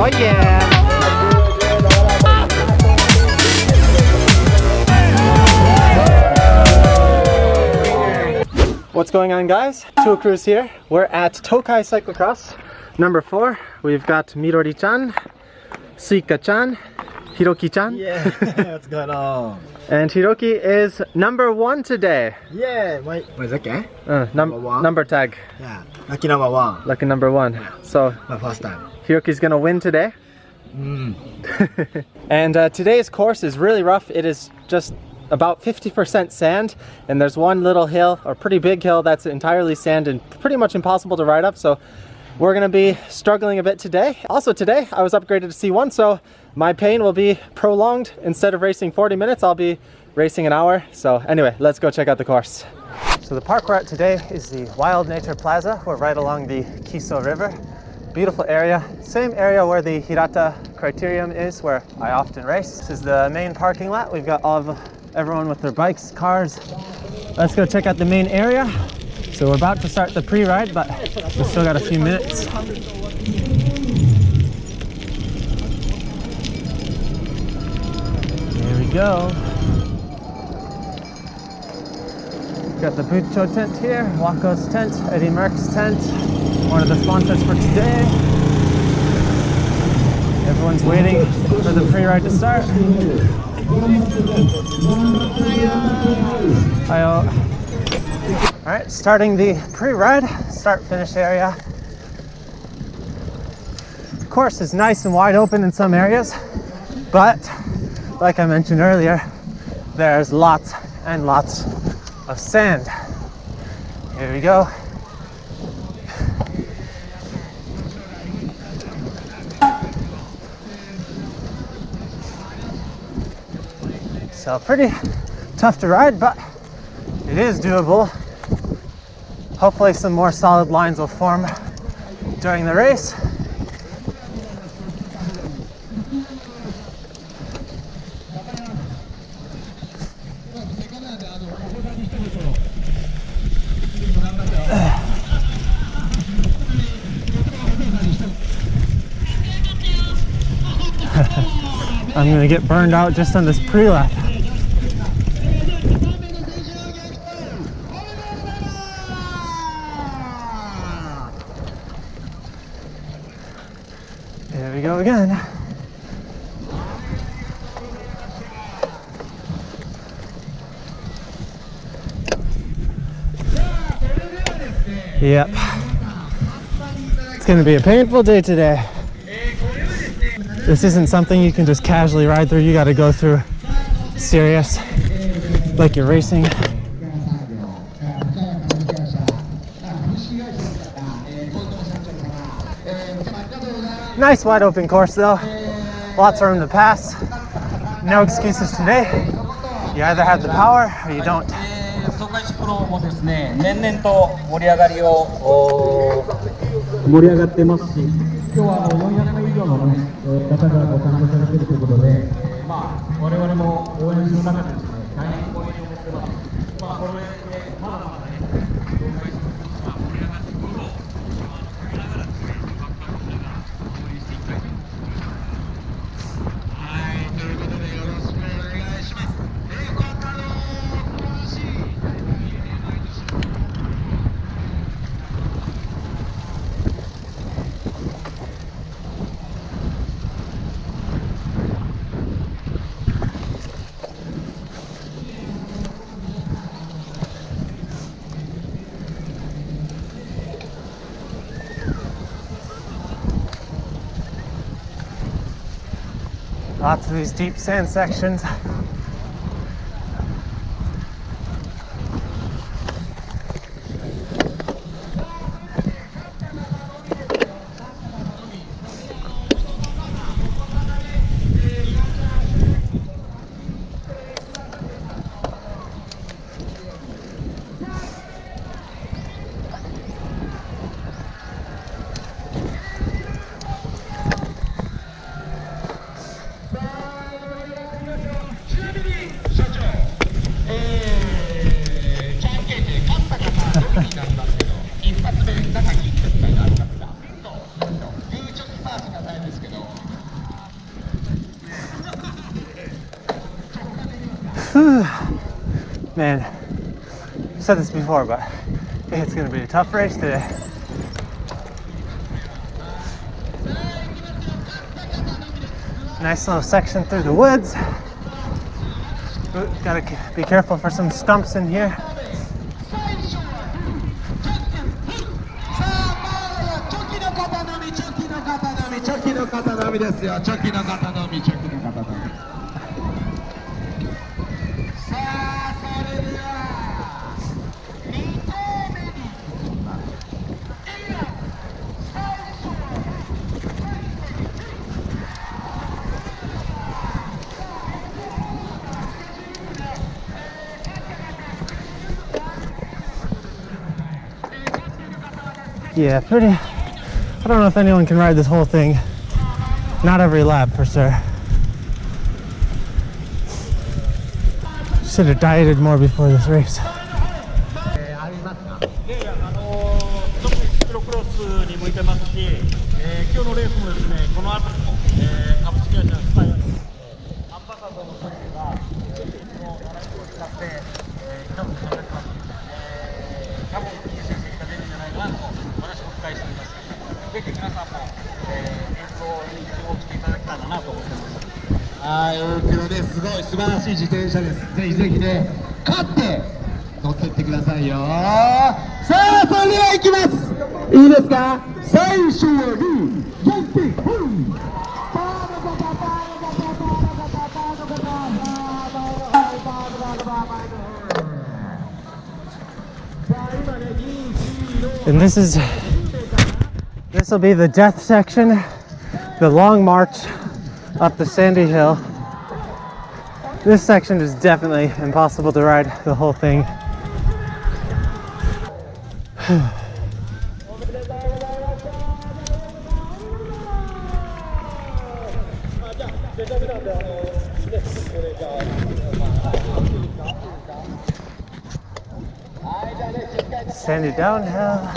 Oh yeah! What's going on, guys? Tour Cruise here. We're at Tokai Cyclocross number 4. We've got Midori-chan, Suika-chan, Hiroki-chan. Yeah, what's going on? And Hiroki is number 1 today. Yeah, what is that guy? Number tag. Yeah, lucky number 1. Lucky number 1. So My first time. Hiroki's gonna win today. And today's course is really rough. It is just about 50% sand, and there's one little hill, or pretty big hill, that's entirely sand and pretty much impossible to ride up. So we're gonna be struggling a bit today. Also today I was upgraded to C1, so my pain will be prolonged. Instead of racing 40 minutes, I'll be racing an hour. So anyway, let's go check out the course. So the park we're at today is the Wild Nature Plaza. We're right along the Kiso River. Beautiful area, same area where the Hirata Criterium is, where I often race. This is the main parking lot. We've got everyone with their bikes, cars. Let's go check out the main area. So we're about to start the pre-ride, but we've still got a few minutes. Here we go. Got the Bucho tent here, Waco's tent, Eddie Merck's tent, one of the sponsors for today. Everyone's waiting for the pre-ride to start. Hi-yo. All right, starting the pre-ride, start-finish area. The course is nice and wide open in some areas, but like I mentioned earlier, there's lots and lots of sand. Here we go. So pretty tough to ride, but it is doable. Hopefully some more solid lines will form during the race. I'm gonna get burned out just on this pre-lap. There we go again. Yep. It's gonna be a painful day today. This isn't something you can just casually ride through. You gotta go through serious, like you're racing. Nice wide open course though. Lots of room to pass. No excuses today. You either have the power or you don't. 東海シクロもですね、年々と盛り上がってますし、今日は400名以上の、方がご参加されているということで、我々も応援する中でですね、大変光栄に思ってます。これでまだまだね、東海シクロが盛り上がっていくことを見ながらですね、ワクワクしながら応援していきたいと思います。はい、ということでよろしくお願いします。Lots of these deep sand sections. Whew. Man, I've said this before, but I think it's going to be a tough race today. Nice little section through the woods. Gotta be careful for some stumps in here. Yeah, pretty. I don't know if anyone can ride this whole thing. Not every lap for sure. Should have dieted more before this race. シクロクロスに向いてますし、今日のレースもですね、この後も、株式会社スパイアンバサドの選手が、この7キロを使って、多分喋ってます。多分いい成績が出るんじゃないかなと私も期待しております。ぜひ皆さんも、演奏に注目していただけたらなと思ってます。はい、大きなね、すごい素晴らしい自転車です。ぜひぜひね、勝って乗ってってくださいよ。さあ、それでは行きます。いいですか。最初はグー、じゃんけんほい。And this will be the death section, the long march up the sandy hill. This section is definitely impossible to ride the whole thing. Sandy downhill.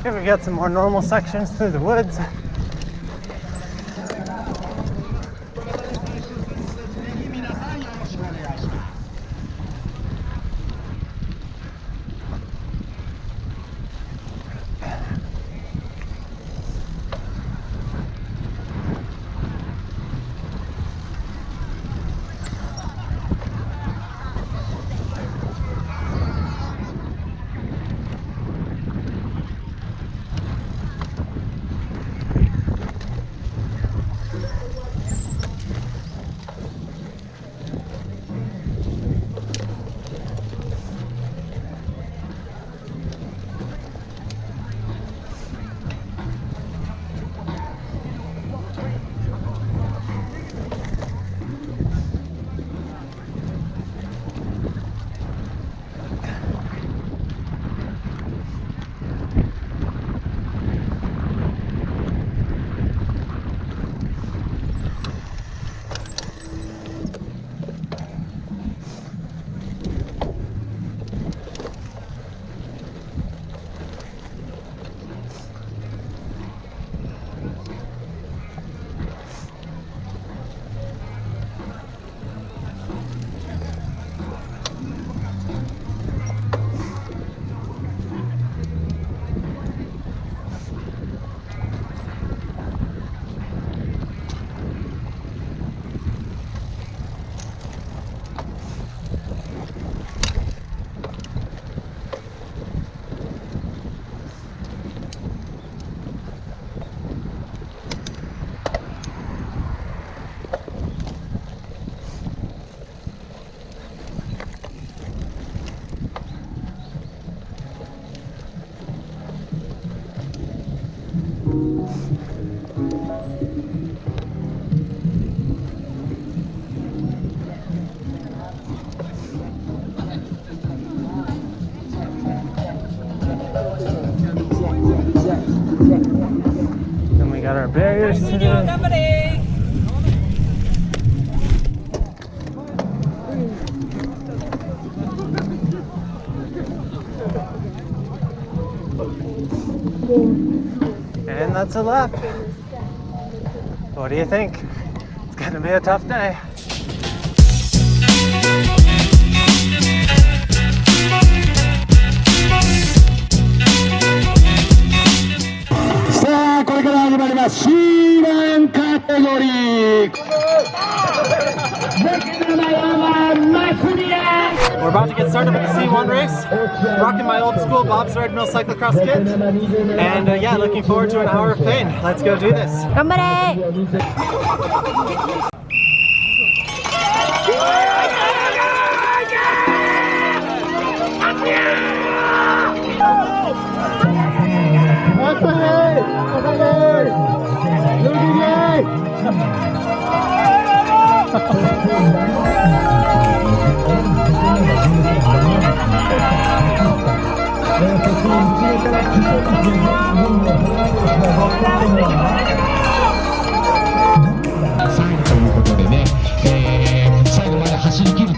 Here we got some more normal sections through the woods. And we got our barriers today. And that's a lap. What do you think? It's gonna be a tough day. C1 カテゴリー We're about to get started with the C1 race. Rocking my old school Bob's Red Mill Cyclocross kit. And yeah, looking forward to an hour of pain. Let's go do this. 頑張れ。最後ということでね、最後まで走り切る。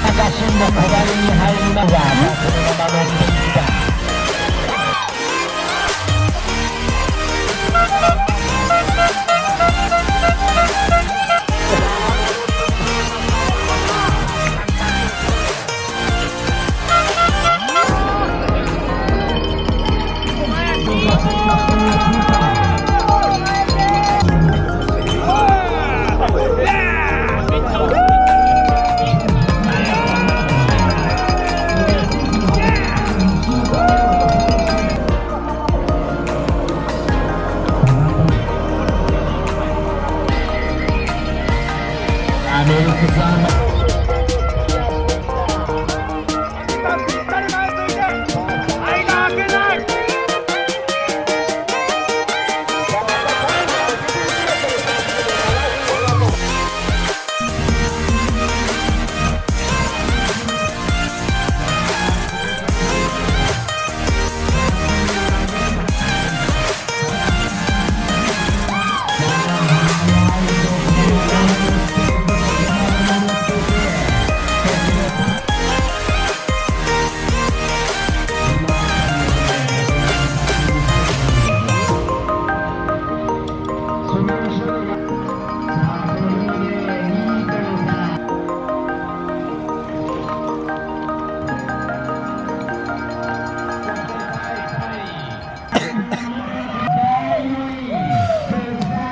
赤信の小針に入りますが、そのまま乗っていった。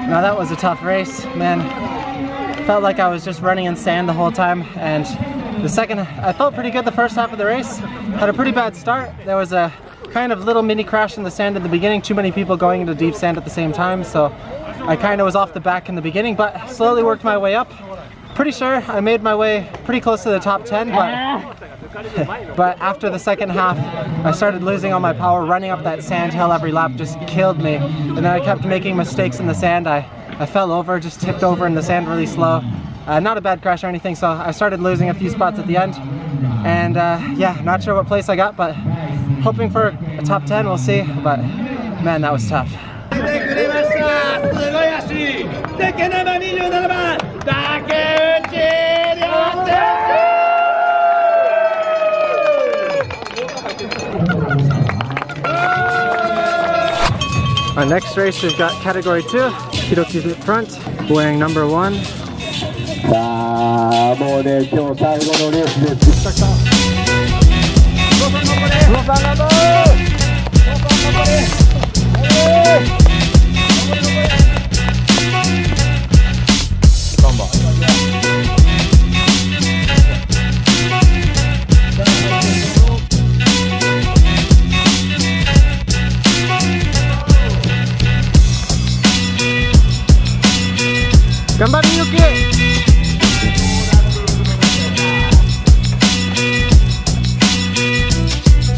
Now that was a tough race, man. Felt like I was just running in sand the whole time, and I felt pretty good the first half of the race. Had a pretty bad start. There was a kind of little mini crash in the sand in the beginning, too many people going into deep sand at the same time, so I kind of was off the back in the beginning, but slowly worked my way up. Pretty sure I made my way pretty close to the top 10, but after the second half, I started losing all my power. Running up that sand hill every lap just killed me, and then I kept making mistakes in the sand. I fell over, just tipped over in the sand really slow. Not a bad crash or anything, so I started losing a few spots at the end, and yeah, not sure what place I got, but hoping for a top 10, we'll see, but man, that was tough. Our next race, we've got category 2, Hiroki's in front, wearing number 1. さあ、もうね、今日最後のレースです。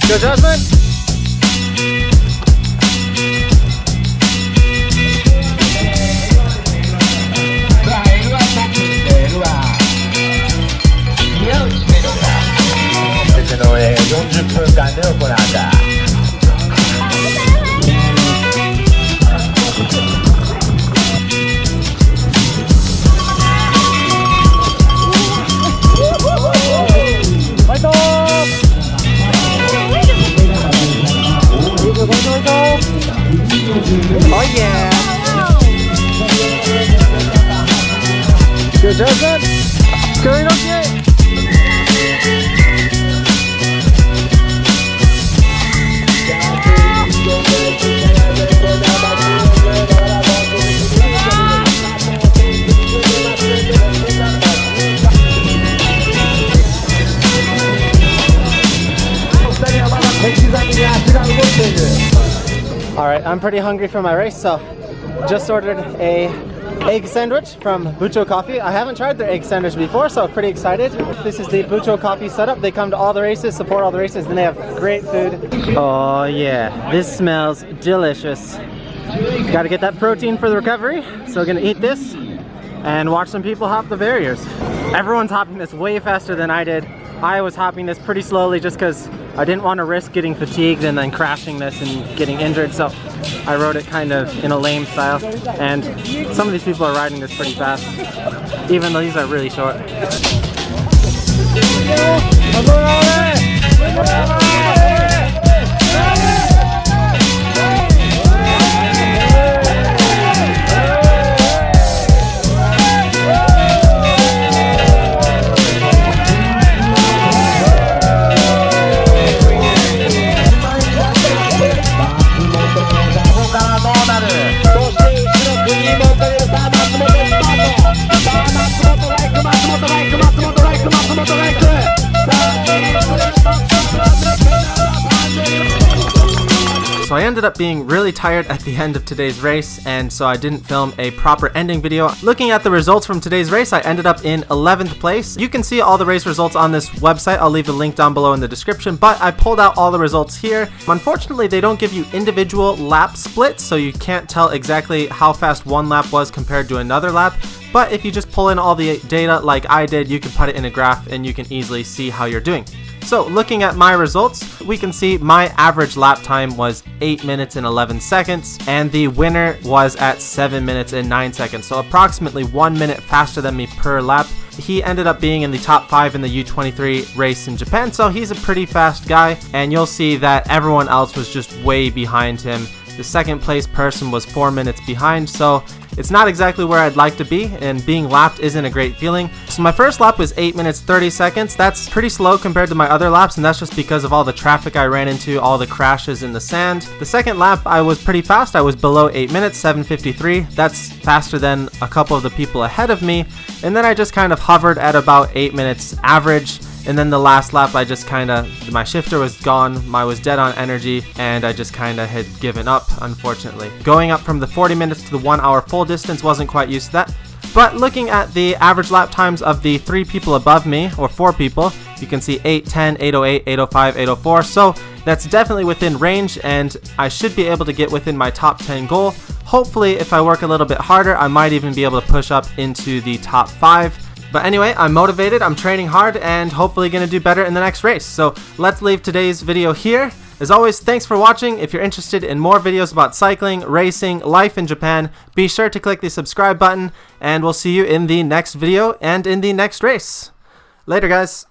Good judgment. Oh yeah! Good judgment! Going okay! Alright, I'm pretty hungry for my race, so just ordered a egg sandwich from Bucho Coffee. I haven't tried their egg sandwich before, so I'm pretty excited. This is the Bucho Coffee setup. They come to all the races, support all the races, and they have great food. Oh yeah, this smells delicious. Gotta get that protein for the recovery, so we're gonna eat this and watch some people hop the barriers. Everyone's hopping this way faster than I did. I was hopping this pretty slowly just because I didn't want to risk getting fatigued and then crashing this and getting injured, so I rode it kind of in a lame style, and some of these people are riding this pretty fast, even though these are really short. So I ended up being really tired at the end of today's race, and so I didn't film a proper ending video. Looking at the results from today's race, I ended up in 11th place. You can see all the race results on this website. I'll leave the link down below in the description, but I pulled out all the results here. Unfortunately, they don't give you individual lap splits, so you can't tell exactly how fast one lap was compared to another lap. But if you just pull in all the data like I did, you can put it in a graph and you can easily see how you're doing. So looking at my results, we can see my average lap time was 8 minutes and 11 seconds, and the winner was at 7 minutes and 9 seconds, so approximately 1 minute faster than me per lap. He ended up being in the top 5 in the U23 race in Japan, so he's a pretty fast guy, and you'll see that everyone else was just way behind him. The second place person was 4 minutes behind, so it's not exactly where I'd like to be, and being lapped isn't a great feeling. So my first lap was 8 minutes 30 seconds. That's pretty slow compared to my other laps, and that's just because of all the traffic I ran into, all the crashes in the sand. The second lap I was pretty fast. I was below 8 minutes, 7:53. That's faster than a couple of the people ahead of me. And then I just kind of hovered at about 8 minutes average. And then the last lap, I just my shifter was gone, I was dead on energy, and I just kind of had given up, unfortunately. Going up from the 40 minutes to the 1 hour full distance, wasn't quite used to that. But looking at the average lap times of the 3 people above me, or 4 people, you can see 8:10, 8:08, 8:05, 8:04. So that's definitely within range, and I should be able to get within my top 10 goal. Hopefully, if I work a little bit harder, I might even be able to push up into the top 5. But anyway, I'm motivated, I'm training hard, and hopefully gonna do better in the next race. So let's leave today's video here. As always, thanks for watching. If you're interested in more videos about cycling, racing, life in Japan, be sure to click the subscribe button, and we'll see you in the next video and in the next race. Later, guys.